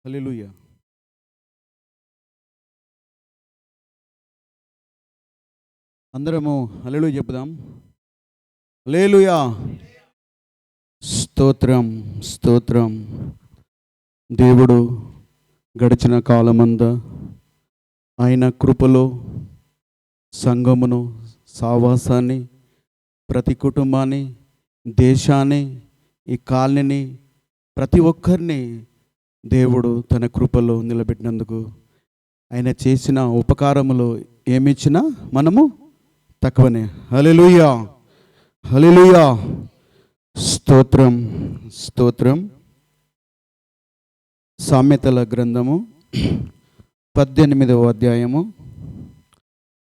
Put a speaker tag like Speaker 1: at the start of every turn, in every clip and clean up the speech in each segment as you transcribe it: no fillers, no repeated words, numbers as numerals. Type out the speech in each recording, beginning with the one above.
Speaker 1: హల్లెలూయా. అందరము హల్లెలూయా చెప్పుదాం. హల్లెలూయా. స్తోత్రం స్తోత్రం. దేవుడు గడిచిన కాలమంతా ఆయన కృపలో సంఘమును, సావాసాన్ని, ప్రతి కుటుంబాన్ని, దేశాన్ని, ఈ కాలనీని, ప్రతి ఒక్కరిని దేవుడు తన కృపలో నిలబెట్టినందుకు ఆయన చేసిన ఉపకారములు ఏమిచ్చినా మనము తక్కువనే. హల్లెలూయా హల్లెలూయా. స్తోత్రం స్తోత్రం. సామెతల గ్రంథము 18వ అధ్యాయము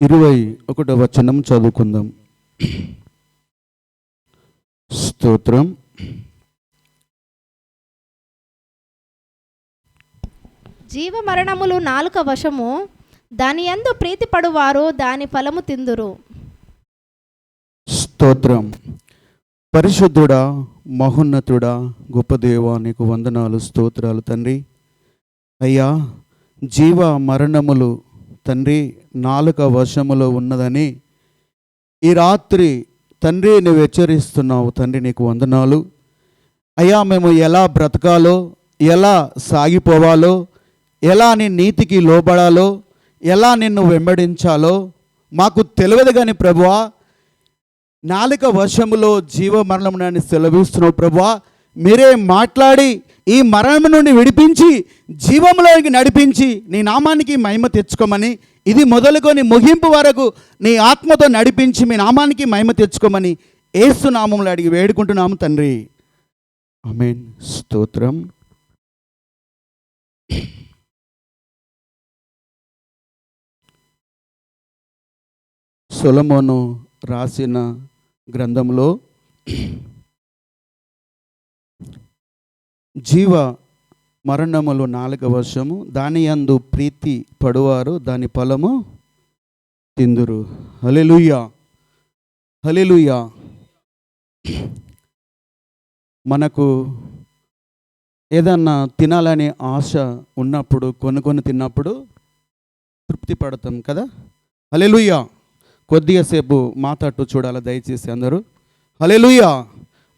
Speaker 1: 21వ వచనం చదువుకుందాం. స్తోత్రం.
Speaker 2: జీవ మరణములు నాలుక వశము, దాని యందు ప్రీతిపడువారు దాని ఫలము తిందురు.
Speaker 1: స్తోత్రం. పరిశుద్ధుడా, మహోన్నతుడా, గొప్ప దేవా, నీకు వందనాలు, స్తోత్రాలు తండ్రి. అయ్యా, జీవ మరణములు తండ్రి నాలుక వశములో ఉన్నదని ఈ రాత్రి తండ్రి నువ్వు హెచ్చరిస్తున్నావు తండ్రి, నీకు వందనాలు. అయ్యా, మేము ఎలా బ్రతకాలో, ఎలా సాగిపోవాలో, ఎలా నీ నీతికి లోబడాలో, ఎలా నిన్ను వెంబడించాలో మాకు తెలియదు కానీ ప్రభువా, నాలుక వశములో జీవ మరణమునని సెలవిస్తున్నావు ప్రభువా. మీరే మాట్లాడి ఈ మరణం నుండి విడిపించి జీవంలోకి నడిపించి నీ నామానికి మహిమ తెచ్చుకోమని, ఇది మొదలుకొని ముగింపు వరకు నీ ఆత్మతో నడిపించి మీ నామానికి మహిమ తెచ్చుకోమని యేసు నామములో అడిగి వేడుకుంటున్నాము తండ్రి. ఆమేన్. స్తోత్రం. సొలొమోను రాసిన గ్రంథంలో జీవ మరణములు నాలుక వశము, దాని యందు ప్రీతి పడువారు దాని ఫలము తిందురు. హల్లెలూయా హల్లెలూయా. మనకు ఏదన్నా తినాలనే ఆశ ఉన్నప్పుడు కొన్ని తిన్నప్పుడు తృప్తి పడతాం కదా. హల్లెలూయా. కొద్దిగా సేపు మాట్లాడుతూ చూడాలి దయచేసి అందరూ. హల్లెలూయా.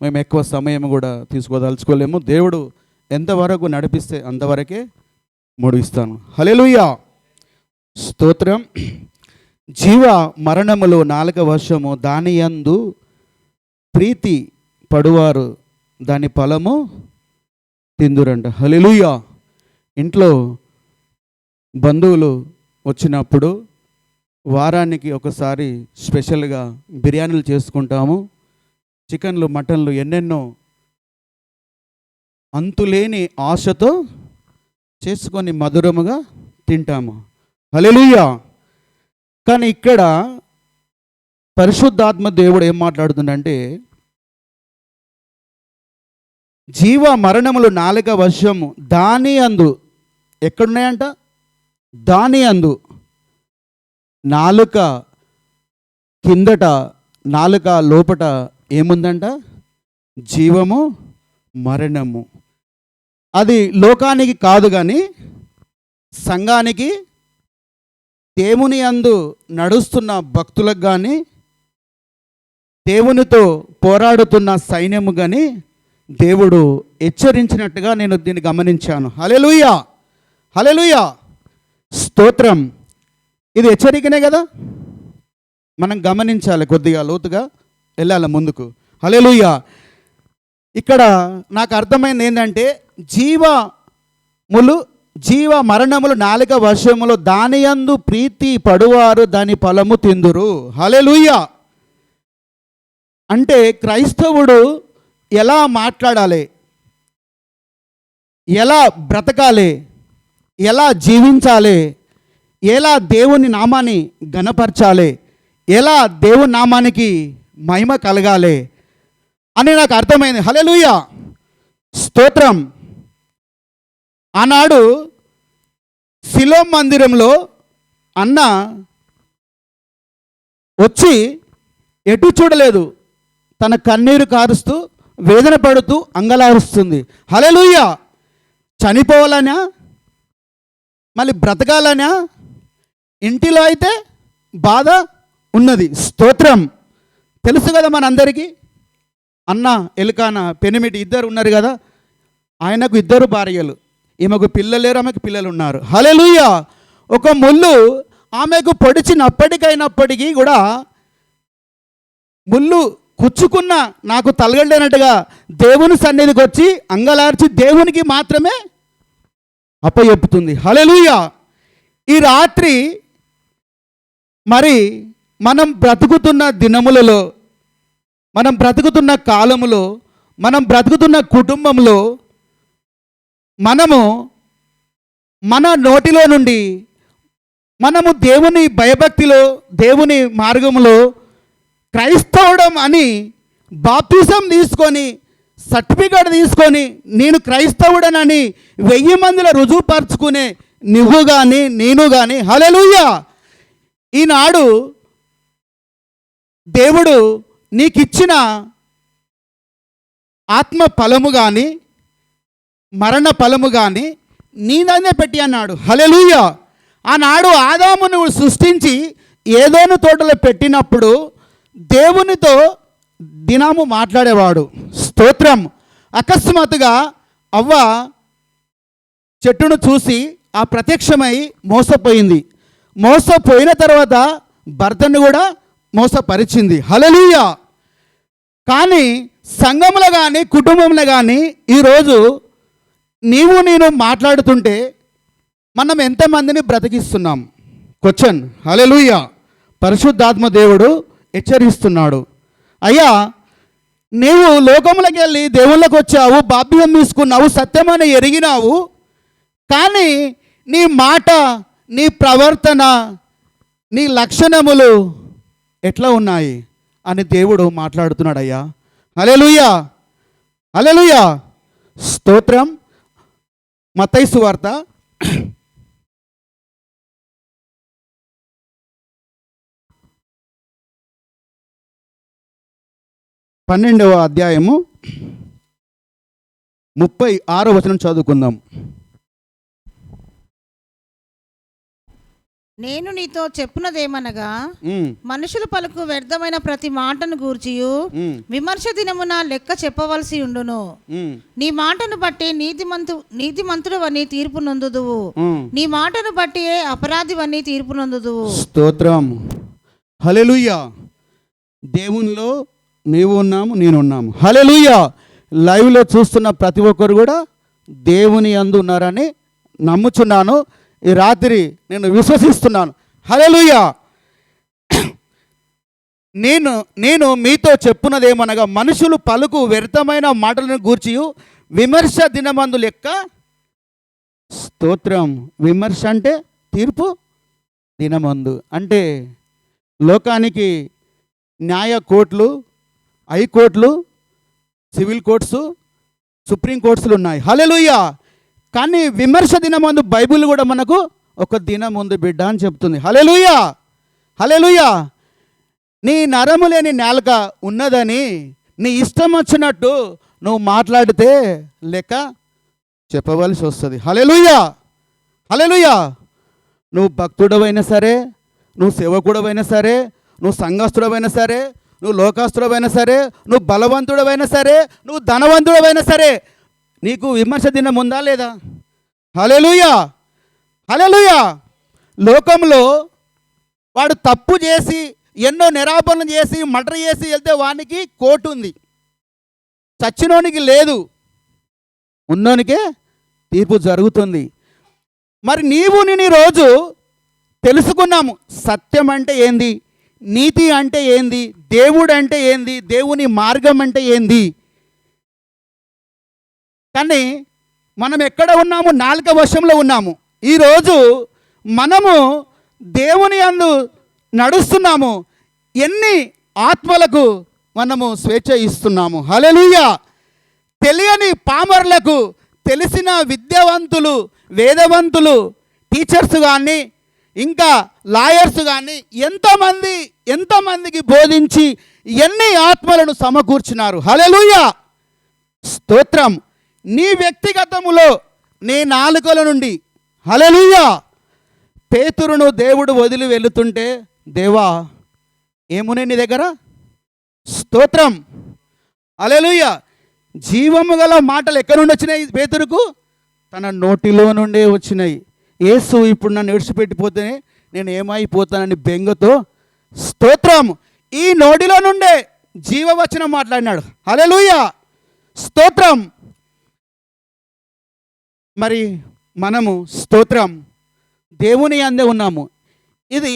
Speaker 1: మేము ఎక్కువ సమయం కూడా తీసుకోదలుచుకోలేము. దేవుడు ఎంతవరకు నడిపిస్తే అంతవరకే ముడిస్తాను. హల్లెలూయా. స్తోత్రం. జీవ మరణములు నాలుక వశము, దాని యందు ప్రీతి పడువారు దాని ఫలము తిందురంట. హల్లెలూయా. ఇంట్లో బంధువులు వచ్చినప్పుడు వారానికి ఒకసారి స్పెషల్గా బిర్యానీలు చేసుకుంటాము. చికెన్లు, మటన్లు ఎన్నెన్నో అంతులేని ఆశతో చేసుకొని మధురముగా తింటాము. హల్లెలూయా. కానీ ఇక్కడ పరిశుద్ధాత్మ దేవుడు ఏం మాట్లాడుతుందంటే, జీవ మరణములు నాలుక వశము, దాని అందు ఎక్కడున్నాయంట? దాని అందు. నాలుక కిందట, నాలుక లోపట ఏముందంట? జీవము, మరణము. అది లోకానికి కాదు కానీ సంఘానికి, దేవుని యందు నడుస్తున్న భక్తులకు కానీ, దేవునితో పోరాడుతున్న సైన్యము కానీ దేవుడు హెచ్చరించినట్టుగా నేను దీన్ని గమనించాను. హల్లెలూయా హల్లెలూయా. స్తోత్రం. ఇది హెచ్చరికనే కదా, మనం గమనించాలి, కొద్దిగా లోతుగా వెళ్ళాలి ముందుకు. హల్లెలూయా. ఇక్కడ నాకు అర్థమైంది ఏంటంటే, జీవ మరణములు నాలుక వశములు, దాని యందు ప్రీతి పడువారు దాని ఫలము తిందురు. హల్లెలూయా. అంటే క్రైస్తవుడు ఎలా మాట్లాడాలి, ఎలా బ్రతకాలి, ఎలా జీవించాలి, ఎలా దేవుని నామాన్ని ఘనపరచాలి, ఎలా దేవుని నామానికి మహిమ కలగాలి అని నాకు అర్థమైంది. హల్లెలూయా. స్తోత్రం. ఆనాడు సిలోం మందిరంలో అన్న వచ్చి ఎటు చూడలేదు, తన కన్నీరు కారుస్తూ వేదన పడుతూ అంగలారుస్తుంది. హల్లెలూయా. చనిపోవాలనా మళ్ళీ బ్రతకాలనా? ఇంటిలో అయితే బాధ ఉన్నది. స్తోత్రం. తెలుసు కదా మనందరికీ, అన్న ఎలుకాన పెనిమిటి ఇద్దరు ఉన్నారు కదా, ఆయనకు ఇద్దరు భార్యలు, ఈమెకు పిల్లలు లేరు, ఆమెకు పిల్లలు ఉన్నారు. హల్లెలూయా. ఒక ముళ్ళు ఆమెకు పొడిచినప్పటికైనప్పటికీ కూడా ముళ్ళు కుచ్చుకున్న నాకు తలగలేనట్టుగా దేవుని సన్నిధికి వచ్చి అంగలార్చి దేవునికి మాత్రమే అప్పచెప్పుతుంది. హల్లెలూయా. ఈ రాత్రి మరి మనం బ్రతుకుతున్న దినములలో, మనం బ్రతుకుతున్న కాలములో, మనం బ్రతుకుతున్న కుటుంబంలో మనము మన నోటిలో నుండి మనము దేవుని భయభక్తిలో, దేవుని మార్గంలో క్రైస్తవుడం అని బాప్తిజం తీసుకొని సర్టిఫికేట్ తీసుకొని నేను క్రైస్తవుడనని 1000 మందిలో రుజువుపరుచుకునే నువ్వు కానీ నేను కానీ, హల్లెలూయా, ఈనాడు దేవుడు నీకిచ్చిన ఆత్మ ఫలము కానీ మరణ ఫలము కానీ నీ దగ్గర పెట్టి అన్నాడు. హల్లెలూయా. ఆనాడు ఆదామును సృష్టించి ఏదోను తోటలో పెట్టినప్పుడు దేవునితో దినము మాట్లాడేవాడు. స్తోత్రం. అకస్మాత్తుగా అవ్వ చెట్టును చూసి ఆ ప్రత్యక్షమై మోసపోయింది. మోసపోయిన తర్వాత భర్తను కూడా మోసపరిచింది. హల్లెలూయా. కానీ సంఘంలో కానీ కుటుంబంలో కానీ ఈరోజు నీవు నేను మాట్లాడుతుంటే మనం ఎంతమందిని బ్రతికిస్తున్నాం? క్వశ్చన్. హల్లెలూయా. పరిశుద్ధాత్మ దేవుడు హెచ్చరిస్తున్నాడు. అయ్యా, నీవు లోకములకు వెళ్ళి దేవుళ్ళకి వచ్చావు, బాప్తిజం తీసుకున్నావు, సత్యమని ఎరిగినావు, కానీ నీ మాట, నీ ప్రవర్తన, నీ లక్షణములు ఎట్లా ఉన్నాయి అని దేవుడు మాట్లాడుతున్నాడు. అయ్యా, హల్లెలూయా, హల్లెలూయా. స్తోత్రం. మత్తయి సువార్త 12వ అధ్యాయము 36వ వచనం చదువుకుందాం.
Speaker 3: నేను నీతో చెప్పున్నదేమనగా, మనుషులు పలుకు వ్యర్థమైన ప్రతి మాటను గూర్చియు విమర్శ దినమున లెక్క చెప్పవలసి ఉండును. నీ మాటను బట్టి నీతిమంతుడవని తీర్పు నొందుదువు, నీ మాటను బట్టి అపరాధివని తీర్పు నొందుదువు.
Speaker 1: స్తోత్రం. హల్లెలూయా. దేవునిలో నీవు ఉన్నాము, నేను ఉన్నాము. హల్లెలూయా. లైవ్లో చూస్తున్న ప్రతి ఒక్కరు కూడా దేవుని యందు ఉన్నారని నమ్ముచున్నాను. ఈ రాత్రి నేను విశ్వసిస్తున్నాను. హల్లెలూయా. నేను మీతో చెప్పున్నదేమనగా, మనుషులు పలుకు వ్యర్థమైన మాటలను గూర్చి విమర్శ దినమందు లెక్క. స్తోత్రం. విమర్శ అంటే తీర్పు దినమందు. అంటే లోకానికి న్యాయ కోర్టులు, హైకోర్టులు, సివిల్ కోర్ట్స్, సుప్రీం కోర్ట్స్లు ఉన్నాయి. హల్లెలూయా. కానీ విమర్శ దినమందు బైబిల్ కూడా మనకు ఒక దినం ఉంది బిడ్డ అని చెప్తుంది. హల్లెలూయా, హల్లెలూయా. నీ నరము లేని నాలుక ఉన్నదని నీ ఇష్టం వచ్చినట్టు నువ్వు మాట్లాడితే లెక్క చెప్పవలసి వస్తుంది. హల్లెలూయా, హల్లెలూయా. నువ్వు భక్తుడవైనా సరే, నువ్వు సేవకుడవైనా సరే, నువ్వు సంఘస్థుడవైనా సరే, నువ్వు లోకస్తుడవైనా సరే, నువ్వు బలవంతుడవైనా సరే, నువ్వు ధనవంతుడవైనా సరే, నీకు విమర్శ దినం ఉందా లేదా? హల్లెలూయా, హల్లెలూయా. లోకంలో వాడు తప్పు చేసి ఎన్నో నిరాపణలు చేసి మర్డర్ చేసి వెళ్తే వానికి కోర్టు ఉంది, చచ్చినోనికి లేదు, ఉన్నోనికే తీర్పు జరుగుతుంది. మరి నీవు నేను ఈరోజు తెలుసుకున్నాము సత్యం అంటే ఏంది, నీతి అంటే ఏంది, దేవుడు అంటే ఏంది, దేవుని మార్గం అంటే ఏంది. కానీ మనం ఎక్కడ ఉన్నాము? నాలుక వశంలో ఉన్నాము. ఈరోజు మనము దేవుని యందు నడుస్తున్నాము. ఎన్ని ఆత్మలకు మనము స్వేచ్ఛ ఇస్తున్నాము. హల్లెలూయా. తెలియని పామరులకు తెలిసిన విద్యావంతులు, వేదవంతులు, టీచర్స్ కానీ ఇంకా లాయర్స్ కానీ ఎంతమందికి బోధించి ఎన్ని ఆత్మలను సమకూర్చినారు. హల్లెలూయా, స్తోత్రం. నీ వ్యక్తిగతములో నీ నాలుకల నుండి హల్లెలూయా. పేతురును దేవుడు వదిలి వెళుతుంటే, దేవా ఏమునే నీ దగ్గర? స్తోత్రం. హల్లెలూయా. జీవము గల మాటలు ఎక్కడి నుండి వచ్చినాయి పేతురుకు? తన నోటిలో నుండే వచ్చినాయి. యేసు ఇప్పుడు నన్ను విడిచిపెట్టిపోతే నేను ఏమైపోతానని బెంగతో స్తోత్రం. ఈ నోటిలో నుండే జీవవచనం మాట్లాడినాడు. హల్లెలూయా, స్తోత్రం. మరి మనము స్తోత్రం దేవుని అందే ఉన్నాము. ఇది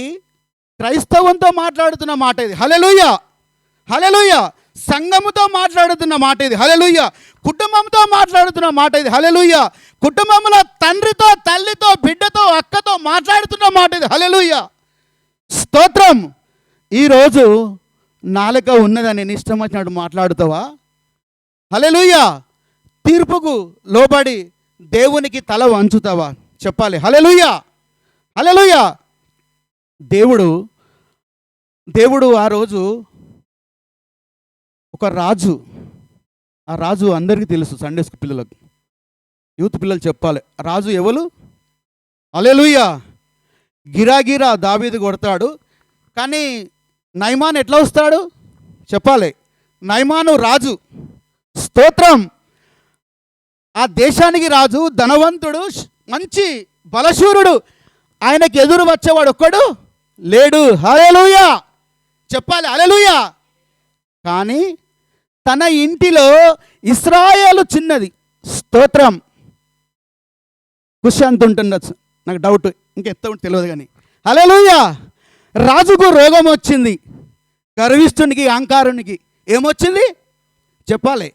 Speaker 1: క్రైస్తవంతో మాట్లాడుతున్న మాట ఇది. హల్లెలూయా, హల్లెలూయా. సంఘముతో మాట్లాడుతున్న మాట ఇది. హల్లెలూయా. కుటుంబంతో మాట్లాడుతున్న మాట ఇది. హల్లెలూయా. కుటుంబంలో తండ్రితో, తల్లితో, బిడ్డతో, అక్కతో మాట్లాడుతున్న మాట ఇది. హల్లెలూయా, స్తోత్రం. ఈరోజు నాలుక ఉన్నదని నీ ఇష్టం వచ్చినట్టు మాట్లాడుతావా? హల్లెలూయా. తీర్పుకు లోబడి దేవునికి తల వంచుతావా? చెప్పాలి. హల్లెలూయా, హల్లెలూయా. దేవుడు ఆ రోజు ఒక రాజు. ఆ రాజు అందరికీ తెలుసు. సండే స్కూల్ పిల్లలకు, యూత్ పిల్లలు చెప్పాలి. రాజు ఎవరు? హల్లెలూయా. గిరాగిరా దావీదు కొడతాడు. కానీ నయమాన్ ఎట్లా వస్తాడు? చెప్పాలి. నయమాను రాజు, స్తోత్రం. ఆ దేశానికి రాజు, ధనవంతుడు, మంచి బలశూరుడు. ఆయనకి ఎదురు వచ్చేవాడు ఒక్కడు లేడు. హల్లెలూయా, చెప్పాలి. హల్లెలూయా. కానీ తన ఇంటిలో ఇశ్రాయేలు చిన్నది, స్తోత్రం. కుశాంత్ ఉంటుండొచ్చు, నాకు డౌట్, ఇంకెత్త ఉంటే తెలియదు కానీ. హల్లెలూయా. రాజుకు రోగం వచ్చింది. గర్విష్ఠునికి, అహంకారునికి ఏమొచ్చింది? చెప్పాలి.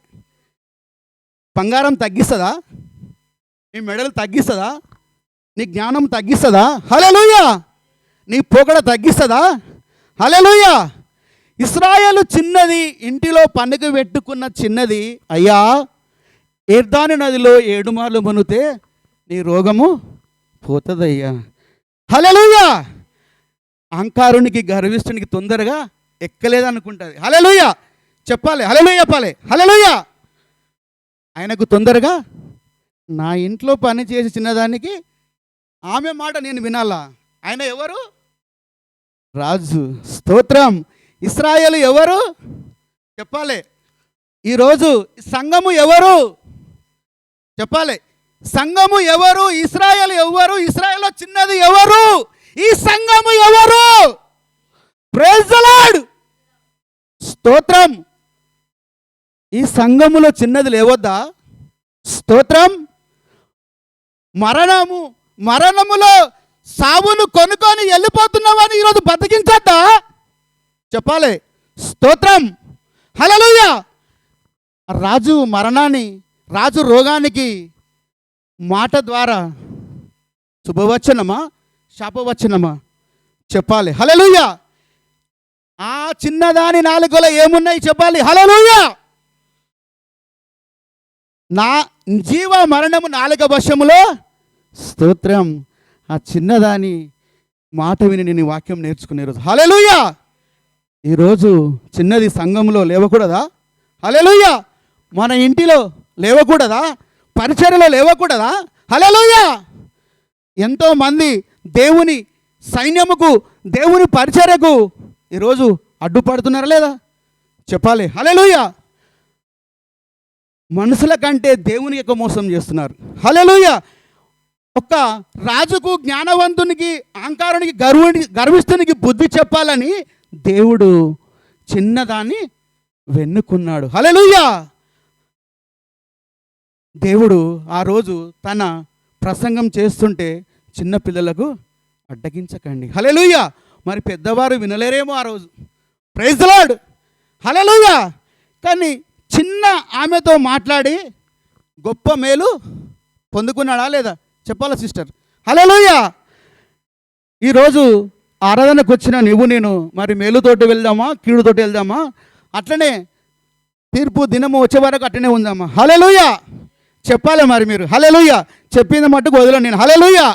Speaker 1: బంగారం తగ్గిస్తుందా? నీ మెడలు తగ్గిస్తుందా? నీ జ్ఞానం తగ్గిస్తుందా? హల్లెలూయా. నీ పొగడ తగ్గిస్తుందా? హల్లెలూయా. ఇశ్రాయేలు చిన్నది, ఇంటిలో పండుగ పెట్టుకున్న చిన్నది. అయ్యా, ఎర్దాని నదిలో 7 మార్లు మునిగితే నీ రోగము పోతుందయ్యా. హల్లెలూయా. అహంకారునికి, గర్విష్ఠునికి తొందరగా ఎక్కలేదనుకుంటుంది. హల్లెలూయా, చెప్పాలి. హల్లెలూయా, చెప్పాలి. హల్లెలూయా. ఆయనకు తొందరగా నా ఇంట్లో పని చేసి చిన్నదానికి ఆమె మాట నేను వినాలా? ఆయన ఎవరు? రాజు, స్తోత్రం. ఇశ్రాయేలు ఎవరు? చెప్పాలి. ఈరోజు సంఘము ఎవరు? చెప్పాలి. సంఘము ఎవరు? ఇశ్రాయేలు ఎవరు? ఇశ్రాయేల్లో చిన్నది ఎవరు? ఈ సంఘము ఎవరు? ప్రైజ్ ది లార్డ్, స్తోత్రం. ఈ సంఘములో చిన్నది లేవద్దా? స్తోత్రం. మరణములో సావును కొనుక్కొని వెళ్ళిపోతున్నావని ఈరోజు బతికించద్దా? చెప్పాలి. స్తోత్రం. హల్లెలూయా. రాజు రోగానికి మాట ద్వారా శుభవచనమా, శాపవచనమా? చెప్పాలి. హల్లెలూయా. ఆ చిన్నదాని నాలుకలో ఏమున్నాయి? చెప్పాలి. హల్లెలూయా. నా జీవ మరణము నాలుక వశములో, స్తోత్రం. ఆ చిన్నదాని మాట విని నేను వాక్యం నేర్చుకునే రోజు. హల్లెలూయా. ఈరోజు చిన్నది సంఘంలో లేవకూడదా? హల్లెలూయా. మన ఇంటిలో లేవకూడదా? పరిచర్యలో లేవకూడదా? హల్లెలూయా. ఎంతోమంది దేవుని సైన్యముకు, దేవుని పరిచర్యకు ఈరోజు అడ్డుపడుతున్నారా లేదా? చెప్పాలి. హల్లెలూయా. మనుషుల కంటే దేవుని యొక్క మోసం చేస్తున్నారు. హల్లెలూయా. ఒక రాజుకు, జ్ఞానవంతునికి, అహంకారునికి, గర్విష్ఠునికి బుద్ధి చెప్పాలని దేవుడు చిన్నదాన్ని వెన్నుకున్నాడు. హల్లెలూయా. దేవుడు ఆ రోజు తన ప్రసంగం చేస్తుంటే చిన్న పిల్లలకు అడ్డగించకండి. హల్లెలూయా. మరి పెద్దవారు వినలేరేమో ఆ రోజు. Praise the lord. హల్లెలూయా. కానీ చిన్న ఆమెతో మాట్లాడి గొప్ప మేలు పొందుకున్నాడా లేదా? చెప్పాలా సిస్టర్? హల్లెలూయా. ఈరోజు ఆరాధనకు వచ్చిన నువ్వు నేను మరి మేలుతోటి వెళ్దామా, కీడుతోటి వెళ్దామా? అట్లనే తీర్పు దినము వచ్చే వరకు అట్లనే ఉందామా? హల్లెలూయా. చెప్పాలి మరి మీరు. హల్లెలూయా. చెప్పిన మట్టుకు వదలను నేను. హల్లెలూయా.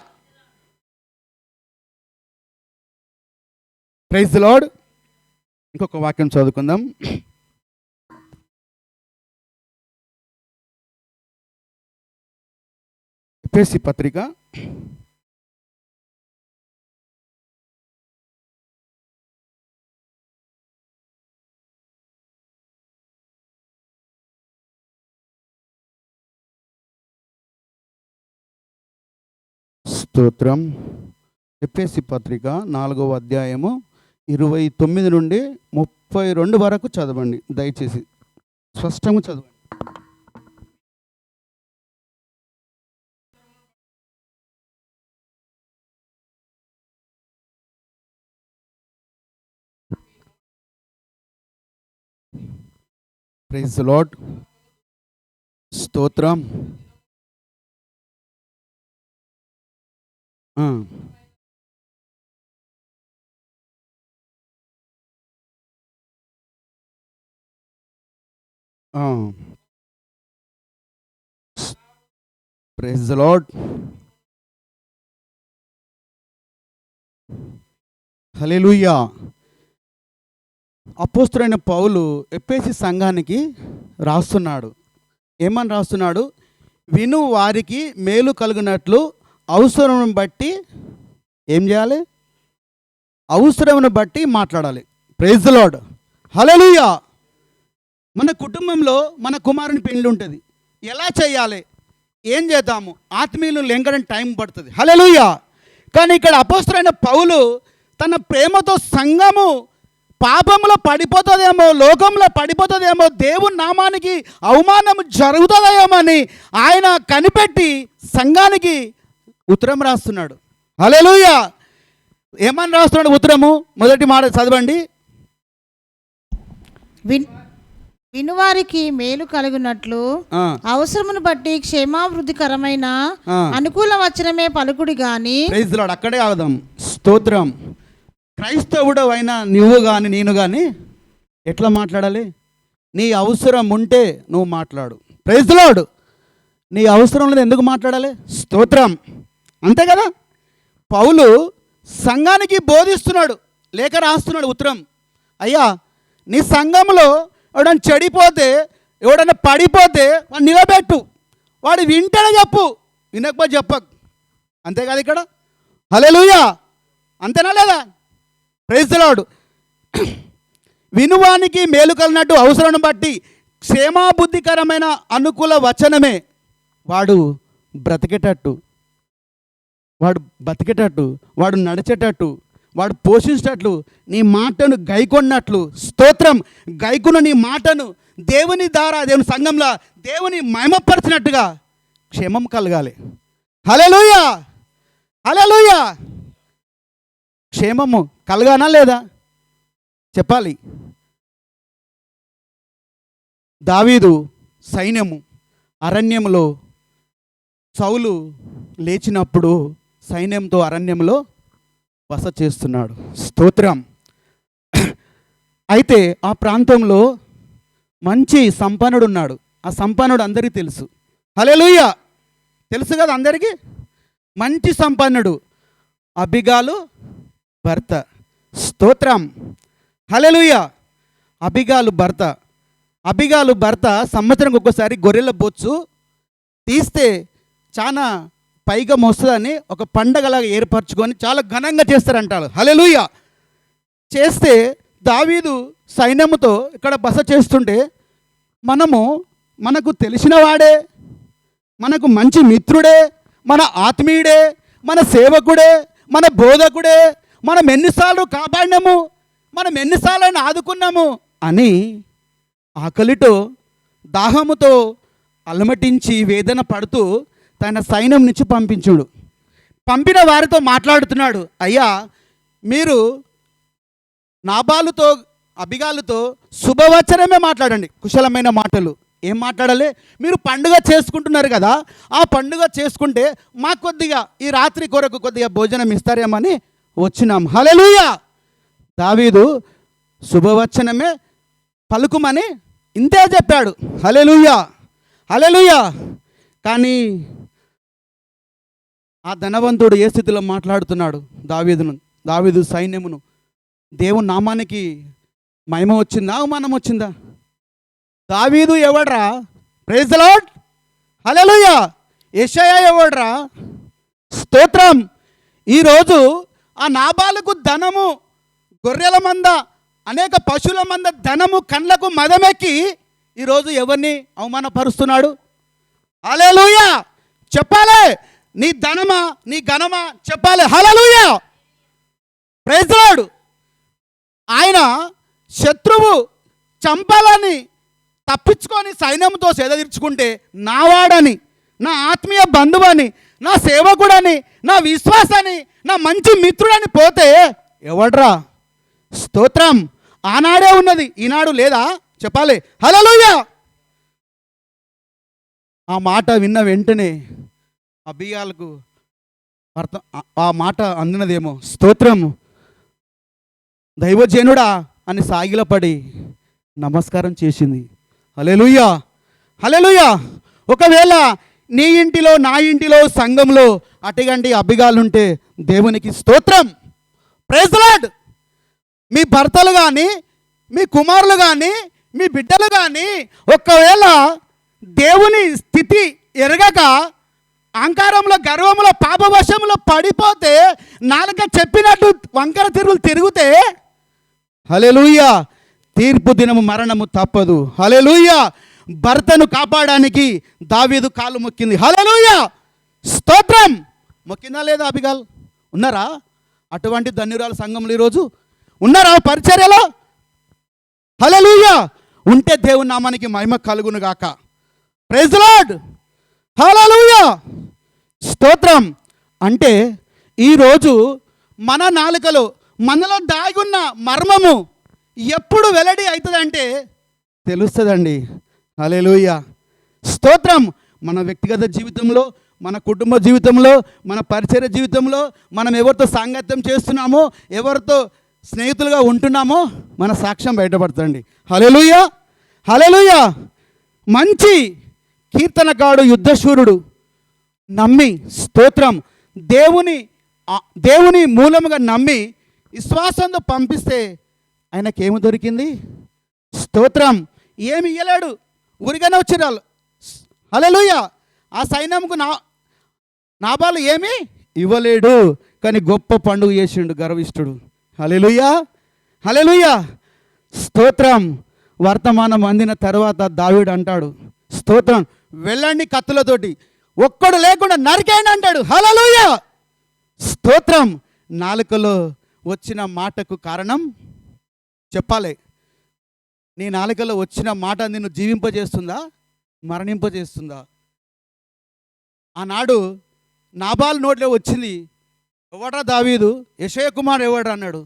Speaker 1: Praise the lord. ఇంకొక వాక్యం చదువుకుందాం. ఎఫెసీ పత్రిక స్తోత్రం. ఎఫెసీ పత్రిక 4వ అధ్యాయము 29 నుండి 32 వరకు చదవండి దయచేసి, స్పష్టంగా చదవండి. Praise the lord. స్తోత్రం. Praise the lord. హల్లెలూయా. అపోస్తలుడైన పౌలు ఎఫెసీ సంఘానికి రాస్తున్నాడు. ఏమని రాస్తున్నాడు? విను వారికి మేలు కలుగునట్లు అవసరం బట్టి ఏం చేయాలి? అవసరమును బట్టి మాట్లాడాలి. Praise the lord. హల్లెలూయా. మన కుటుంబంలో మన కుమారుని పెళ్లి ఉంటుంది. ఎలా చేయాలి, ఏం చేద్దాము, ఆత్మీయులు లెంకడానికి టైం పడుతుంది. హల్లెలూయా. కానీ ఇక్కడ అపోస్తలుడైన పౌలు తన ప్రేమతో సంఘము పాపంలో పడిపోతుందేమో, లోకంలో పడిపోతుందేమో, దేవుని నామానికి అవమానం జరుగుతుందేమో అని ఆయన కనిపెట్టి సంఘానికి ఉత్తరం రాస్తున్నాడు. హల్లెలూయా. ఏమని రాస్తున్నాడు ఉత్తరము? మొదటి మాట చదవండి.
Speaker 3: వినువారికి మేలు కలుగునట్లు అవసరమును బట్టి క్షేమాభివృద్ధికరమైన అనుకూల వచనమే పలుకుడి గాని.
Speaker 1: Praise the lord. అక్కడే ఆగదాం. స్తోత్రం. క్రైస్తవుడు అయినా నువ్వు కానీ నేను కానీ ఎట్లా మాట్లాడాలి? నీ అవసరం ఉంటే నువ్వు మాట్లాడు. Praise the lord. నీ అవసరం లేదు ఎందుకు మాట్లాడాలి? స్తోత్రం. అంతే కదా. పౌలు సంఘానికి బోధిస్తున్నాడు, లేఖ రాస్తున్నాడు ఉత్తరం. అయ్యా, నీ సంఘంలో ఎవడన్నా చెడిపోతే, ఎవడన్నా పడిపోతే వాడు నిలబెట్టు, వాడు వింటేనే చెప్పు, వినకపోతే చెప్పకు. అంతే కదా ఇక్కడ. హల్లెలూయా. అంతేనా లేదా? Praise the lord. వినువానికి మేలు కలిగినట్టు అవసరం బట్టి క్షేమాబుద్ధికరమైన అనుకూల వచనమే. వాడు బ్రతికేటట్టు, వాడు బతికేటట్టు, వాడు నడిచేటట్టు, వాడు పోషించేటట్లు నీ మాటను గైకొన్నట్లు. స్తోత్రం. గైకున్న నీ మాటను దేవుని ద్వారా, దేవుని సంఘంలో దేవుని మహిమపరిచినట్టుగా క్షేమం కలగాలి. హల్లెలూయా. హల్లెలూయా. క్షేమము కలగానా లేదా చెప్పాలి. దావీదు సైన్యము అరణ్యంలో, సౌలు లేచినప్పుడు సైన్యంతో అరణ్యంలో బస చేస్తున్నాడు. స్తోత్రం. అయితే ఆ ప్రాంతంలో మంచి సంపన్నుడు ఉన్నాడు. ఆ సంపన్నుడు అందరికీ తెలుసు. హల్లెలూయా. తెలుసు కదా అందరికీ. మంచి సంపన్నుడు అబిగాలు భర్త. స్తోత్రం. హల్లెలూయా. అబిగాలు భర్త సంవత్సరం ఒక్కసారి గొర్రెల బొచ్చు తీస్తే చాలా పైగా మోస్తుందని ఒక పండగలాగా ఏర్పరచుకొని చాలా ఘనంగా చేస్తారంటారు. హల్లెలూయా. చేస్తే దావీదు సైన్యముతో ఇక్కడ బస చేస్తుంటే మనకు తెలిసిన వాడే, మనకు మంచి మిత్రుడే, మన ఆత్మీయుడే, మన సేవకుడే, మన బోధకుడే, మనం ఎన్నిసార్లు కాపాడినాము, మనం ఎన్నిసార్లు ఆయన ఆదుకున్నాము అని ఆకలితో దాహముతో అలమటించి వేదన పడుతూ తన సైన్యం నుంచి పంపించుడు. పంపిన వారితో మాట్లాడుతున్నాడు. అయ్యా, మీరు నాబాలుతో అబిగాలుతో శుభవచనమే మాట్లాడండి, కుశలమైన మాటలు. ఏం మాట్లాడాలి? మీరు పండుగ చేసుకుంటున్నారు కదా, ఆ పండుగ చేసుకుంటే మాకు కొద్దిగా ఈ రాత్రి కొరకు కొద్దిగా భోజనం ఇస్తారేమని వచ్చినాం. హల్లెలూయా. దావీదు శుభవచనమే పలుకుమని ఇంతే చెప్పాడు. హల్లెలూయా. హల్లెలూయా. కానీ ఆ ధనవంతుడు ఏ స్థితిలో మాట్లాడుతున్నాడు? దావీదు సైన్యమును దేవుని నామానికి మహిమ వచ్చిందా, అవమానం వచ్చిందా? దావీదు ఎవడ్రా? Praise the lord. హల్లెలూయా. యెషయా ఎవడ్రా? స్తోత్రం. ఈరోజు ఆ నాబాలుకు ధనము, గొర్రెల మంద, అనేక పశువుల మంద ధనము కళ్ళకు మదమెక్కి ఈరోజు ఎవరిని అవమానపరుస్తున్నాడు? హల్లెలూయా. చెప్పాలి. నీ ధనమా, నీ ఘనమా చెప్పాలి. హల్లెలూయా, ప్రైజ్ ది లార్డ్. ఆయన శత్రువు చంపాలని తప్పించుకొని సైన్యంతో సేద తీర్చుకుంటే నావాడని, నా ఆత్మీయ బంధువని, నా సేవకుడని, నా విశ్వాసాన్ని, నా మంచి మిత్రుడని పోతే ఎవడ్రా? స్తోత్రం. ఆనాడే ఉన్నది, ఈనాడు లేదా చెప్పాలి. హల్లెలూయా. ఆ మాట విన్న వెంటనే అబిగాలకు అర్థం, ఆ మాట అందినదేమో, స్తోత్రం దైవజనుడా అని సాగిలపడి నమస్కారం చేసింది. హల్లెలూయా, హల్లెలూయా. ఒకవేళ నీ ఇంటిలో, నా ఇంటిలో, సంఘంలో అటుగంటి అబిగాలుంటే దేవునికి స్తోత్రం, ప్రైజ్ ది లార్డ్. మీ భర్తలు కానీ, మీ కుమారులు కానీ, మీ బిడ్డలు కానీ ఒకవేళ దేవుని స్థితి ఎరగక అహంకారంలో, గర్వంలో, పాపవశంలో పడిపోతే, నాలుక చెప్పినట్టు వంకర తిరుగులు తిరిగితే, హల్లెలూయా, తీర్పు దినము మరణము తప్పదు. హల్లెలూయా. భర్తను కాపాడడానికి దావీదు కాలు మొక్కింది. హల్లెలూయా, స్తోత్రం. మొక్కిందా లేదా అబిగాల్? ఉన్నారా అటువంటి ధన్యురాలు సంఘంలో ఈరోజు? ఉన్నారా పరిచర్యలో? హల్లెలూయా. ఉంటే దేవుని నామానికి మహిమ కలుగును గాక. Praise the lord. హల్లెలూయా, స్తోత్రం. అంటే ఈరోజు మన నాలుకలో, మనలో దాగున్న మర్మము ఎప్పుడు వెల్లడి అవుతుందంటే తెలుస్తుందండి. హల్లెలూయా, స్తోత్రం. మన వ్యక్తిగత జీవితంలో, మన కుటుంబ జీవితంలో, మన పరిచర్య జీవితంలో, మనం ఎవరితో సాంగత్యం చేస్తున్నామో, ఎవరితో స్నేహితులుగా ఉంటున్నామో మన సాక్ష్యం బయటపడుతుంది. హల్లెలూయా, హల్లెలూయా. మంచి కీర్తనకారుడు, యుద్ధశూరుడు నమ్మి, స్తోత్రం, దేవుని మూలముగా నమ్మి విశ్వాసంతో పంపిస్తే ఆయనకేమి దొరికింది? స్తోత్రం. ఏమి ఇయ్యలేడు, ఊరిగానే వచ్చిరాళ్ళు. హల్లెలూయా. ఆ సైన్యంకు నాబాలు ఏమీ ఇవ్వలేడు, కానీ గొప్ప పండుగ చేసిండు గర్విష్ఠుడు. హల్లెలూయా, హల్లెలూయా, స్తోత్రం. వర్తమానం అందిన తర్వాత దావీదు అంటాడు, స్తోత్రం, వెళ్ళండి కత్తులతోటి, ఒక్కడు లేకుండా నరికేయండి అంటాడు. హల్లెలూయా, స్తోత్రం. నాలుకలో వచ్చిన మాటకు కారణం చెప్పాలి. నీ నాలుకలో వచ్చిన మాట నిన్ను జీవింపజేస్తుందా, మరణింపజేస్తుందా? ఆనాడు నాబాల్ నోట్లో వచ్చింది, ఎవడ్రా దావీదు, యెషయా కుమార్ ఎవడ్రా అన్నాడు.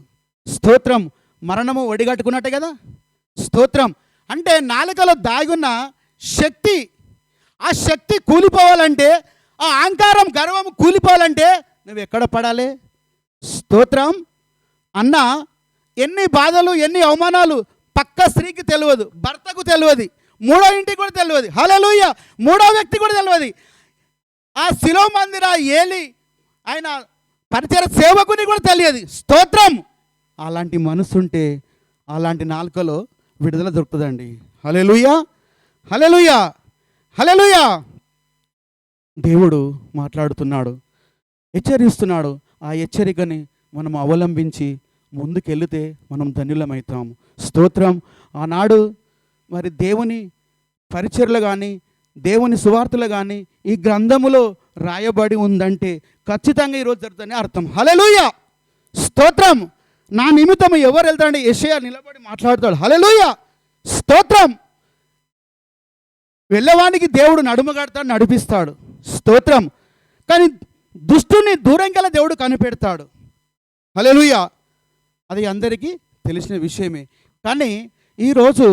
Speaker 1: స్తోత్రం. మరణము ఒడిగట్టుకున్నట్టే కదా. స్తోత్రం. అంటే నాలుకలో దాగున్న శక్తి, ఆ శక్తి కూలిపోవాలంటే, ఆ అహంకారం, గర్వం కూలిపోవాలంటే నువ్వు ఎక్కడ పడాలి? స్తోత్రం. అన్న ఎన్ని బాధలు, ఎన్ని అవమానాలు పక్క స్త్రీకి తెలియదు, భర్తకు తెలియదు, మూడో ఇంటికి కూడా తెలియదు. హల్లెలూయా. మూడో వ్యక్తి కూడా తెలియదు. ఆ శిలో మందిర ఏలి ఆయన పరిచయ సేవకుని కూడా తెలియదు. స్తోత్రం. అలాంటి మనసుంటే అలాంటి నాలుకలో విడుదల దొరుకుతుందండి. హల్లెలూయా, హల్లెలూయా, హల్లెలూయా. దేవుడు మాట్లాడుతున్నాడు, హెచ్చరిస్తున్నాడు. ఆ హెచ్చరికని మనం అవలంబించి ముందుకెళ్తే మనం ధన్యులమవుతాము. స్తోత్రం. ఆనాడు మరి దేవుని పరిచర్లు కానీ, దేవుని సువార్తలు కానీ ఈ గ్రంథములో రాయబడి ఉందంటే ఖచ్చితంగా ఈరోజు జరుగుతుందని అర్థం. హల్లెలూయా, స్తోత్రం. నా నిమిత్తం ఎవరు వెళ్తారంటే యెషయా నిలబడి మాట్లాడతాడు. హల్లెలూయా, స్తోత్రం. వెళ్ళవానికి దేవుడు నడుమ కడతాడు, నడిపిస్తాడు. స్తోత్రం. కానీ దుష్టుని దూరంగా దేవుడు కనిపెడతాడు. హల్లెలూయా. అది అందరికీ తెలిసిన విషయమే. కానీ ఈరోజు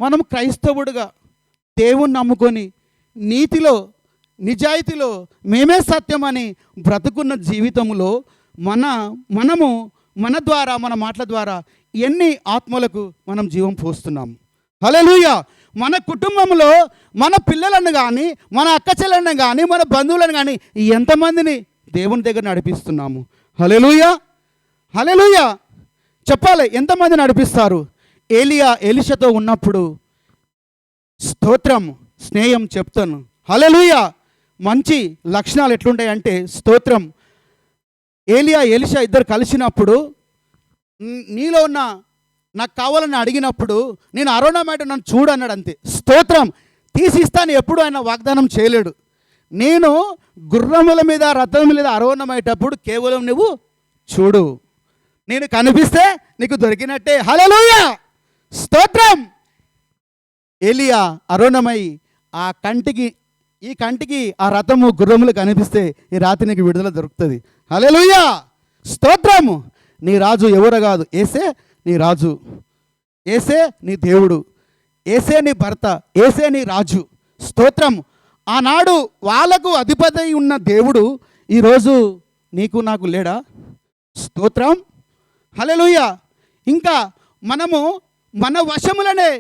Speaker 1: మనం క్రైస్తవుడుగా దేవుణ్ణి నమ్ముకొని నీతిలో, నిజాయితీలో మేమే సత్యమని బ్రతుకున్న జీవితంలో మనము మన ద్వారా, మన మాటల ద్వారా ఎన్ని ఆత్మలకు మనం జీవం పోస్తున్నాము. హల్లెలూయా. మన కుటుంబంలో మన పిల్లలను కానీ, మన అక్క చెల్లెలను కానీ, మన బంధువులను కానీ ఎంతమందిని దేవుని దగ్గర నడిపిస్తున్నాము? హల్లెలూయా, హల్లెలూయా. చెప్పాలి, ఎంతమంది నడిపిస్తారు? ఏలియా ఎలీషాతో ఉన్నప్పుడు స్తోత్రం, స్నేహం చెప్తాను. హల్లెలూయా. మంచి లక్షణాలు ఎట్లుంటాయి అంటే స్తోత్రం. ఏలియా ఎలీషా ఇద్దరు కలిసినప్పుడు నీలో ఉన్న నాకు కావాలని అడిగినప్పుడు నేను అరోనా మాట నన్ను చూడన్నాడు అంతే. స్తోత్రం. తీసిస్తాను ఎప్పుడు ఆయన వాగ్దానం చేయలేడు, నేను గుర్రముల మీద రథముల మీద ఆరోహణమయ్యేటప్పుడు కేవలం నువ్వు చూడు, నేను కనిపిస్తే నీకు దొరికినట్టే. హల్లెలూయా, స్తోత్రం. ఏలియా అరోణమై ఈ కంటికి ఆ రథము గుర్రములు కనిపిస్తే ఈ రాత్రి నీకు విడుదల దొరుకుతుంది. హల్లెలూయా, స్తోత్రము. నీ రాజు ఎవరు కాదు, యేసే నీ రాజు, యేసే నీ దేవుడు, యేసే నీ భర్త, యేసే నీ రాజు. స్తోత్రం. ఆనాడు వాళ్ళకు అధిపతి ఉన్న దేవుడు ఈరోజు నీకు నాకు లేడా? స్తోత్రం. హల్లెలూయా. ఇంకా మనము మన వశములనే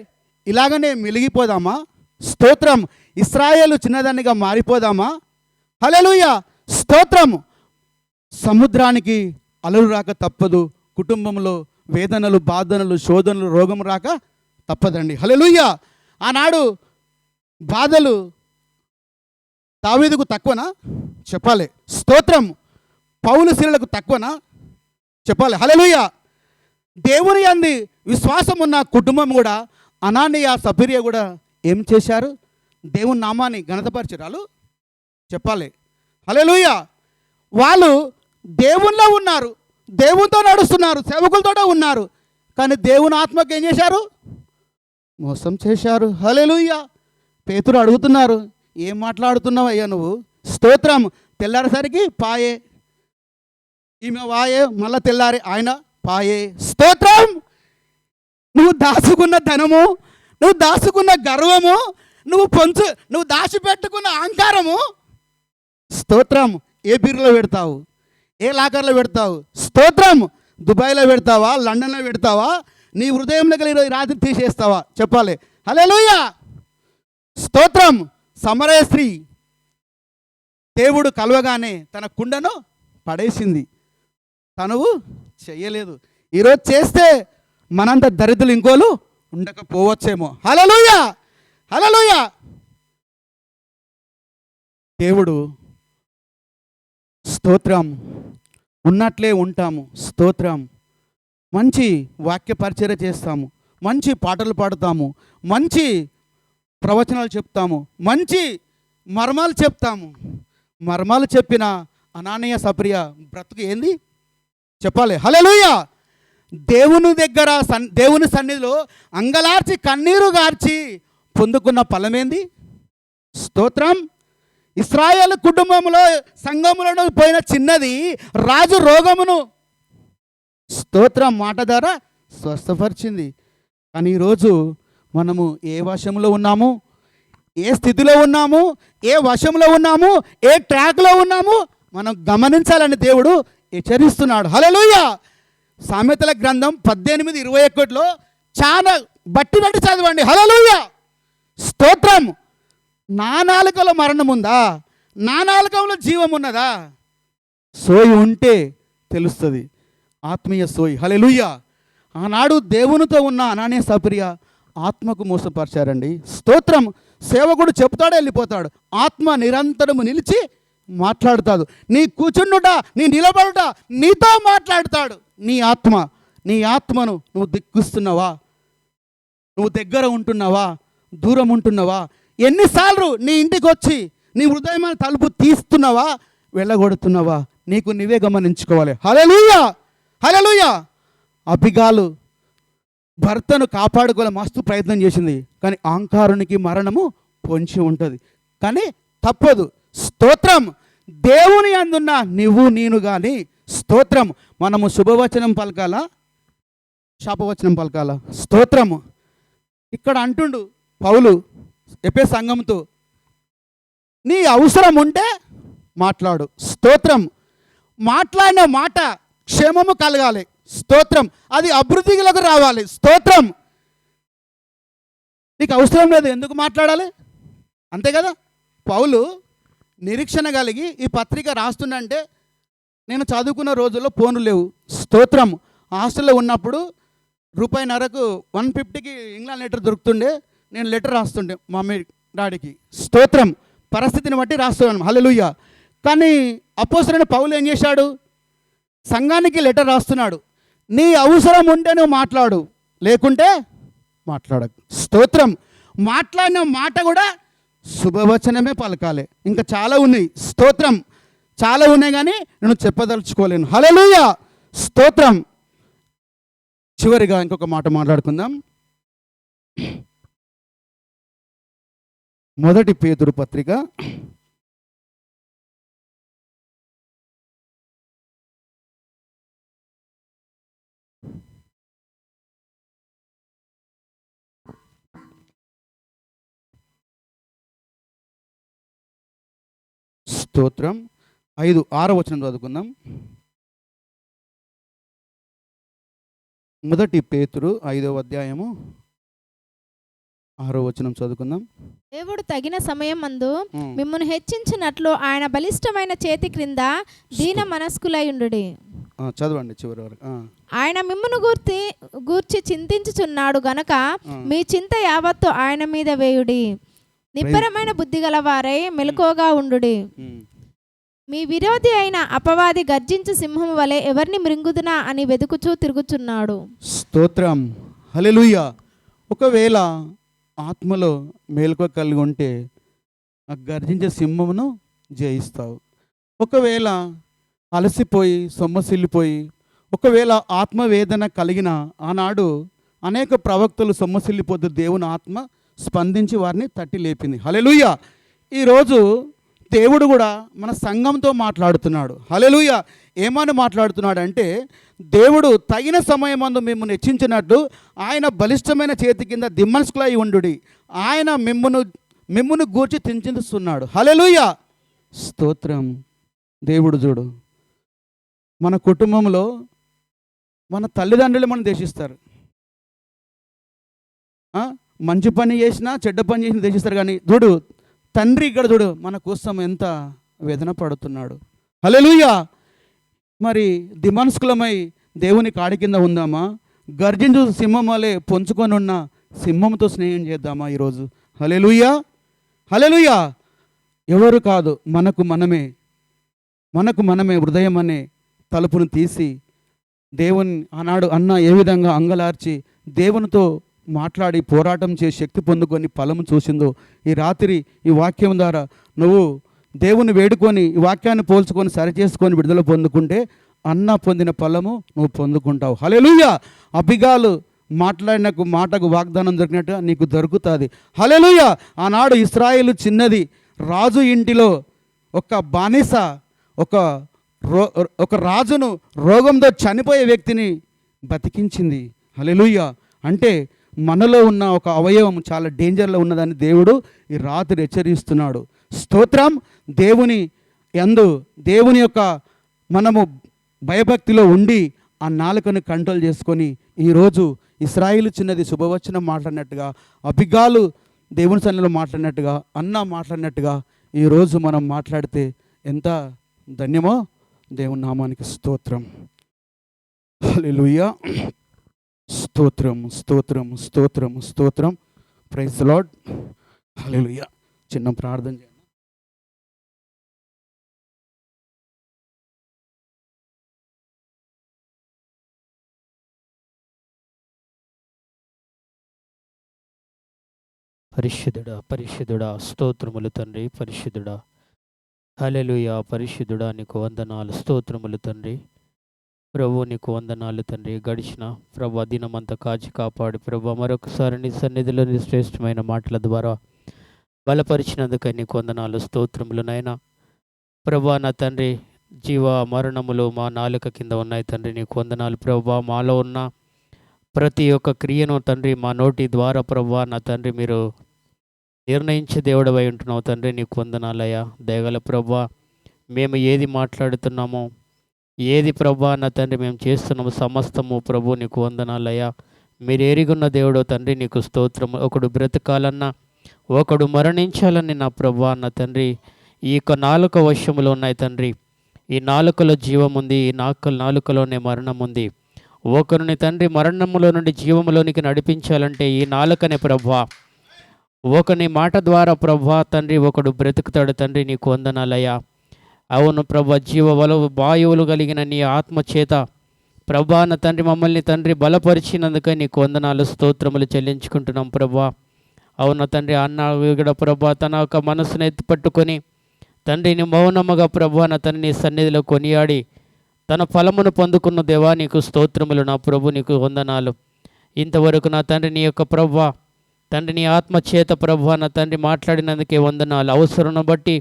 Speaker 1: ఇలాగనే మెలిగిపోదామా? స్తోత్రం. ఇశ్రాయేలు చిన్నదానిగా మారిపోదామా? హల్లెలూయా, స్తోత్రం. సముద్రానికి అలలు రాక తప్పదు, కుటుంబంలో వేదనలు, బాధనలు, శోధనలు, రోగం రాక తప్పదండి. హల్లెలూయా. ఆనాడు బాధలు దావీదుకు తక్కువనా? చెప్పాలి. స్తోత్రం. పౌలు శీలకు తక్కువనా? చెప్పాలి. హల్లెలూయా. దేవుని యందు విశ్వాసం ఉన్న కుటుంబం కూడా, అనానీయ సఫీరియా కూడా ఏం చేశారు? దేవుని నామాన్ని ఘనతపరిచారు. చెప్పాలి. హల్లెలూయా. వాళ్ళు దేవునిలో ఉన్నారు, దేవునితో నడుస్తున్నారు, సేవకులతో ఉన్నారు, కానీ దేవుని ఆత్మకి ఏం చేశారు? మోసం చేశారు. హల్లెలూయా. పేతురు అడుగుతున్నారు, ఏం మాట్లాడుతున్నావు అయ్యా నువ్వు? స్తోత్రం. తెల్లారేసరికి పాయే, ఈమె వాయే, మళ్ళా తెల్లారి ఆయన పాయే. స్తోత్రం. నువ్వు దాచుకున్న ధనము, నువ్వు దాచుకున్న గర్వము, నువ్వు దాచిపెట్టుకున్న అహంకారము, స్తోత్రం, ఏ బీరులో పెడతావు? ఏ లాకర్లో పెడతావు? స్తోత్రం. దుబాయ్లో పెడతావా? లండన్లో పెడతావా? నీ హృదయంలోకి ఈరోజు రాత్రి తీసేస్తావా? చెప్పాలి. హల్లెలూయా, స్తోత్రం. సమరయ స్త్రీ దేవుడు కలవగానే తన కుండను పడేసింది, తనువు చెయ్యలేదు. ఈరోజు చేస్తే మనంత దరిద్రులు ఇంకోలు ఉండకపోవచ్చేమో. హల్లెలూయా, హల్లెలూయా. దేవుడు స్తోత్రం, ఉన్నట్లే ఉంటాము. స్తోత్రం. మంచి వాక్య పరిచర్య చేస్తాము, మంచి పాటలు పాడుతాము, మంచి ప్రవచనాలు చెప్తాము, మంచి మర్మాలు చెప్తాము. మర్మాలు చెప్పిన అనానీయ సఫీరియా బ్రతుకు ఏంది? చెప్పాలి. హల్లెలూయా. దేవుని సన్నిధిలో అంగలార్చి కన్నీరు గార్చి పొందుకున్న ఫలమేంది? స్తోత్రం. ఇశ్రాయేలు కుటుంబంలో సంఘములను పోయిన చిన్నది రాజు రోగమును స్తోత్రం మాట ద్వారా స్వస్థపరిచింది. కానీ ఈరోజు మనము ఏ వశంలో ఉన్నాము, ఏ స్థితిలో ఉన్నాము, ఏ వశంలో ఉన్నాము, ఏ ట్రాక్లో ఉన్నాము మనం గమనించాలని దేవుడు హెచ్చరిస్తున్నాడు. హల్లెలూయా. సామెతల గ్రంథం 18:21 చాలా బట్టి చదవండి. హల్లెలూయా, స్తోత్రం. నా నాలుకలో మరణం ఉందా? నా నాలుకలో జీవం ఉన్నదా? సోయి ఉంటే తెలుస్తుంది, ఆత్మీయ సోయి. హల్లెలూయా. ఆనాడు దేవునితో ఉన్న అనానీయ సఫీరియా ఆత్మకు మోసపరిచారండి. స్తోత్రం. సేవకుడు చెప్తాడు, వెళ్ళిపోతాడు. ఆత్మ నిరంతరము నిలిచి మాట్లాడుతాడు. నీ కూర్చుండుట, నీ నిలబడుట నీతో మాట్లాడుతాడు. నీ ఆత్మను నువ్వు దిక్కుస్తున్నావా? నువ్వు దగ్గర ఉంటున్నావా? దూరం ఉంటున్నావా? ఎన్నిసార్లు నీ ఇంటికి వచ్చి నీ హృదయమైన తలుపు తీస్తున్నావా, వెళ్ళగొడుతున్నావా? నీకు నీవే గమనించుకోవాలి. హల్లెలూయా, హల్లెలూయా. అబిగాలు భర్తను కాపాడుకోవాలి మస్తు ప్రయత్నం చేసింది, కానీ అహంకారునికి మరణము పొంచి ఉంటుంది, కానీ తప్పదు. స్తోత్రం. దేవుని అందున్న నువ్వు నేను కానీ స్తోత్రం. మనము శుభవచనం పలకాలా, శాపవచనం పలకాలా? స్తోత్రము. ఇక్కడ అంటుండు పౌలు ఎఫెసు సంఘంతో, నీ అవసరం ఉంటే మాట్లాడు. స్తోత్రం. మాట్లాడిన మాట క్షేమము కలగాలి. స్తోత్రం. అది అభివృద్ధిలోకి రావాలి. స్తోత్రం. నీకు అవసరం లేదు, ఎందుకు మాట్లాడాలి? అంతే కదా. పౌలు నిరీక్షణ కలిగి ఈ పత్రిక రాస్తుండంటే, నేను చదువుకున్న రోజుల్లో ఫోన్లు లేవు. స్తోత్రం. హాస్టల్లో ఉన్నప్పుడు ₹1.5కు 150కి ఇంగ్లాండ్ లెటర్ దొరుకుతుండే. నేను లెటర్ రాస్తుండే మా మమ్మీ డాడీకి. స్తోత్రం. పరిస్థితిని బట్టి రాస్తున్నాను. హల్లెలూయా. కానీ అపోస్తలుడైన పౌలు ఏం చేశాడు? సంఘానికి లెటర్ రాస్తున్నాడు. నీ అవసరం ఉంటే నువ్వు మాట్లాడు, లేకుంటే మాట్లాడకు. స్తోత్రం. మాట్లాడిన మాట కూడా శుభవచనమే పలకాలి. ఇంకా చాలా ఉన్నాయి, స్తోత్రం చాలా ఉన్నాయి, కానీ నేను చెప్పదలుచుకోలేను. హల్లెలూయా, స్తోత్రం. చివరిగా ఇంకొక మాట మాట్లాడుకుందాం. 1 పేతురు పత్రిక 6వ వచనం చదువుకుందాం. 1 పేతురు 5వ అధ్యాయము 6వ వచనం చదువుకుందాం.
Speaker 2: దేవుడు తగిన సమయమందు మిమ్మును హెచ్చించినట్లు ఆయన బలిష్టమైన చేతి క్రింద దీన మనస్కులై ఉండుడి.
Speaker 1: చదవండి చివరి వరకు.
Speaker 2: ఆయన మిమ్మును గూర్చి చింతించుచున్నాడు గనక మీ చింత యావత్తు ఆయన మీద వేయుడి. నిబ్బరమైన బుద్ధి గల వారై మెలకువగా ఉండుడి. మీ విరోధి అయిన అపవాది గర్జించు సింహం వలె ఎవరిని మృంగుదునా అని వెదుకుచూ తిరుగుచున్నాడు.
Speaker 1: స్తోత్రం, హల్లెలూయా. ఒకవేళ ఆత్మలో మేలుకో కలిగి ఉంటే ఆ గర్జించే సింహమును జయిస్తావు. ఒకవేళ అలసిపోయి సొమ్మసిల్లిపోయి, ఒకవేళ ఆత్మవేదన కలిగిన ఆనాడు అనేక ప్రవక్తలు సొమ్మసిల్లిపోతూ దేవుని ఆత్మ స్పందించి వారిని తట్టి లేపింది. హల్లెలూయా. ఈరోజు దేవుడు కూడా మన సంఘంతో మాట్లాడుతున్నాడు. హల్లెలూయా. ఏమని మాట్లాడుతున్నాడు అంటే, దేవుడు తగిన సమయమందు మిమ్మల్ని హెచ్చించినట్టు ఆయన బలిష్టమైన చేతి కింద దిమ్మస్కులై ఉండుడి. ఆయన మిమ్మును గూర్చి చింతిస్తున్నాడు. హల్లెలూయా, స్తోత్రం. దేవుడు చూడు, మన కుటుంబంలో మన తల్లిదండ్రులు మనం దేశిస్తారు. మంచి పని చేసినా చెడ్డ పని చేసినా దేశిస్తారు, కానీ చూడు తండ్రి ఇక్కడ చూడు మన కోసం ఎంత వేదన పడుతున్నాడు. హల్లెలూయా. మరి దిమనస్కులమై దేవుని కాడి కింద ఉందామా? గర్జించు సింహం వలె పొంచుకొని ఉన్న సింహంతో స్నేహం చేద్దామా ఈరోజు? హల్లెలూయా, హల్లెలూయా. ఎవరు కాదు, మనకు మనమే హృదయం అనే తలుపును తీసి దేవుని ఆనాడు అన్న ఏ విధంగా అంగలార్చి దేవునితో మాట్లాడి పోరాటం చేసి శక్తి పొందుకొని ఫలము చూసిందో, ఈ రాత్రి ఈ వాక్యం ద్వారా నువ్వు దేవుని వేడుకొని ఈ వాక్యాన్ని పోల్చుకొని సరిచేసుకొని విడుదల పొందుకుంటే అన్న పొందిన ఫలము నువ్వు పొందుకుంటావు. హల్లెలూయా. అబిగాలు మాట్లాడిన మాటకు వాగ్దానం దొరికినట్టుగా నీకు దొరుకుతుంది. హల్లెలూయా. ఆనాడు ఇశ్రాయేలు చిన్నది, రాజు ఇంటిలో ఒక బానిస ఒక రాజును రోగంతో చనిపోయే వ్యక్తిని బతికించింది. హల్లెలూయా. అంటే మనలో ఉన్న ఒక అవయవం చాలా డేంజర్లో ఉన్నదని దేవుడు ఈ రాత్రి హెచ్చరిస్తున్నాడు. స్తోత్రం. దేవుని యొక్క మనము భయభక్తిలో ఉండి ఆ నాలుకను కంట్రోల్ చేసుకొని ఈరోజు ఇశ్రాయేలు చిన్నది శుభవచనం మాట్లాడినట్టుగా, అబిగాలు దేవుని సన్నిధిలో మాట్లాడినట్టుగా, అన్న మాట్లాడినట్టుగా ఈరోజు మనం మాట్లాడితే ఎంత ధన్యమో. దేవుని నామానికి స్తోత్రం. హల్లెలూయా. స్తోత్రం, స్తోత్రం, స్తోత్రం, స్తోత్రం. Praise the lord. హల్లెలూయా. చిన్న ప్రార్థన చేయండి.
Speaker 4: పరిశుద్ధుడా, పరిశుద్ధుడా, స్తోత్రములు తండ్రి. పరిశుద్ధుడా, హల్లెలూయా. పరిశుద్ధుడా, నీకు వందనాలు, స్తోత్రములు తండ్రి. ప్రభు నీకు వందనాలు తండ్రి. గడిచిన ప్రభు దినమంతా కాచి కాపాడి ప్రభు మరొకసారి నీ సన్నిధిలో నీ శ్రేష్టమైన మాటల ద్వారా బలపరిచినందుకై నీకు వందనాలు, స్తోత్రములు నాయనా. ప్రభా నా తండ్రి, జీవ మరణములు మా నాలుక కింద ఉన్నాయి తండ్రి. నీకు వందనాలు ప్రభా. మాలో ఉన్న ప్రతి ఒక్క క్రియను తండ్రి మా నోటి ద్వారా ప్రభా నా తండ్రి మీరు నిర్ణయించే దేవుడవై ఉంటున్నావు తండ్రి. నీకు వందనాలయ్యా. దయగల ప్రభా, మేము ఏది మాట్లాడుతున్నామో, ఏది ప్రభా నా తండ్రి మేము చేస్తున్నాము సమస్తము ప్రభు నీకు వందనాలయ్యా. మీరు ఎరిగున్న దేవుడో తండ్రి నీకు స్తోత్రము. ఒకడు బ్రతకాలన్నా ఒకడు మరణించాలని నా ప్రభా నా తండ్రి ఈ యొక్క నాలుక వశములు ఉన్నాయి తండ్రి. ఈ నాలుకలో జీవం ఉంది, ఈ నాలుకలోనే మరణం ఉంది. ఒకరిని తండ్రి మరణములో నుండి జీవములోనికి నడిపించాలంటే ఈ నాలుకనే ప్రభా. ఒకని మాట ద్వారా ప్రభా తండ్రి ఒకడు బ్రతుకుతాడు తండ్రి. నీకు వందనాలయ్యా. అవును ప్రభా, వాయువులు కలిగిన నీ ఆత్మచేత ప్రభా నా తండ్రి మమ్మల్ని తండ్రి బలపరిచినందుకే నీకు వందనాలు, స్తోత్రములు చెల్లించుకుంటున్నాం ప్రభా. అవును తండ్రి, అన్న కూడా ప్రభా తన యొక్క మనసును ఎత్తి పట్టుకొని తండ్రిని మౌనముగా ప్రభా నా తండ్రి నీ సన్నిధిలో కొనియాడి తన ఫలమును పొందుకున్న దేవా నీకు స్తోత్రములు నా ప్రభు, నీకు వందనాలు. ఇంతవరకు నా తండ్రి నీ యొక్క ప్రభా తండ్రి నీ ఆత్మచేత ప్రభా నా తండ్రి మాట్లాడినందుకే వందనాలు. అవసరం బట్టి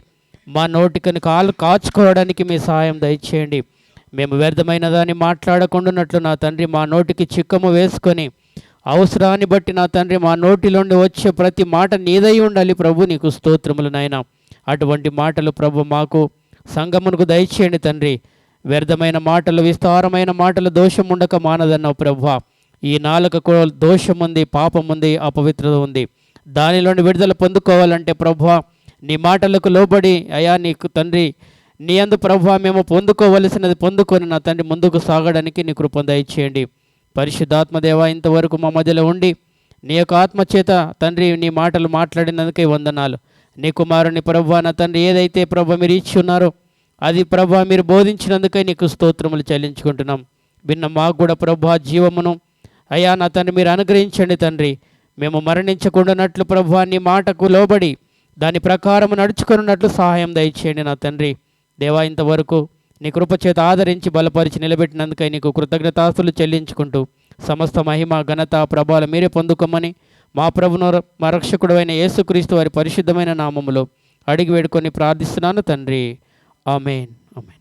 Speaker 4: మా నోటికని కాచుకోవడానికి మీ సహాయం దయచేయండి. మేము వ్యర్థమైన దాన్ని మాట్లాడకుండానట్లు నా తండ్రి మా నోటికి చిక్కము వేసుకొని అవసరాన్ని బట్టి నా తండ్రి మా నోటిలోండి వచ్చే ప్రతి మాట నీదై ఉండాలి ప్రభు, నీకు స్తోత్రములు నాయన. అటువంటి మాటలు ప్రభు మాకు సంగమునకు దయచేయండి తండ్రి. వ్యర్థమైన మాటలు, విస్తారమైన మాటలు దోషం ఉండక మానదన్నావు ప్రభు. ఈ నాలుకకు దోషం ఉంది, పాపం ఉంది, అపవిత్రత ఉంది. దానిలోని విడుదల పొందుకోవాలంటే ప్రభు నీ మాటలకు లోబడి అయా నీకు తండ్రి నీ యందు ప్రభు మేము పొందుకోవలసినది పొందుకొని నా తండ్రి ముందుకు సాగడానికి నీ కృప దయచేయండి. పరిశుద్ధాత్మదేవ ఇంతవరకు మా మధ్యలో ఉండి నీ యొక్క ఆత్మచేత తండ్రి నీ మాటలు మాట్లాడినందుకే వందనాలు. నీ కుమారుని ప్రభు నా తండ్రి ఏదైతే ప్రభు మీరు ఇచ్చి ఉన్నారో అది ప్రభు మీరు బోధించినందుకే నీకు స్తోత్రములు చెల్లించుకుంటున్నాం. విన్న మాకు కూడా ప్రభు జీవమును అయ్యా నా తండ్రి మీరు అనుగ్రహించండి తండ్రి. మేము మరణించకుండానట్లు ప్రభు నీ మాటకు లోబడి దాని ప్రకారం నడుచుకున్నట్లు సహాయం దయచేయండి నా తండ్రి. దేవా ఇంతవరకు నీ కృపచేత ఆదరించి బలపరిచి నిలబెట్టినందుకై నీకు కృతజ్ఞతాస్తులు చెల్లించుకుంటూ సమస్త మహిమ ఘనత ప్రభావాలు మీరే పొందుకోమని మా ప్రభును మా రక్షకుడు అయిన యేసుక్రీస్తు వారి పరిశుద్ధమైన నామములో అడిగి వేడుకొని ప్రార్థిస్తున్నాను తండ్రి. ఆమేన్, ఆమేన్.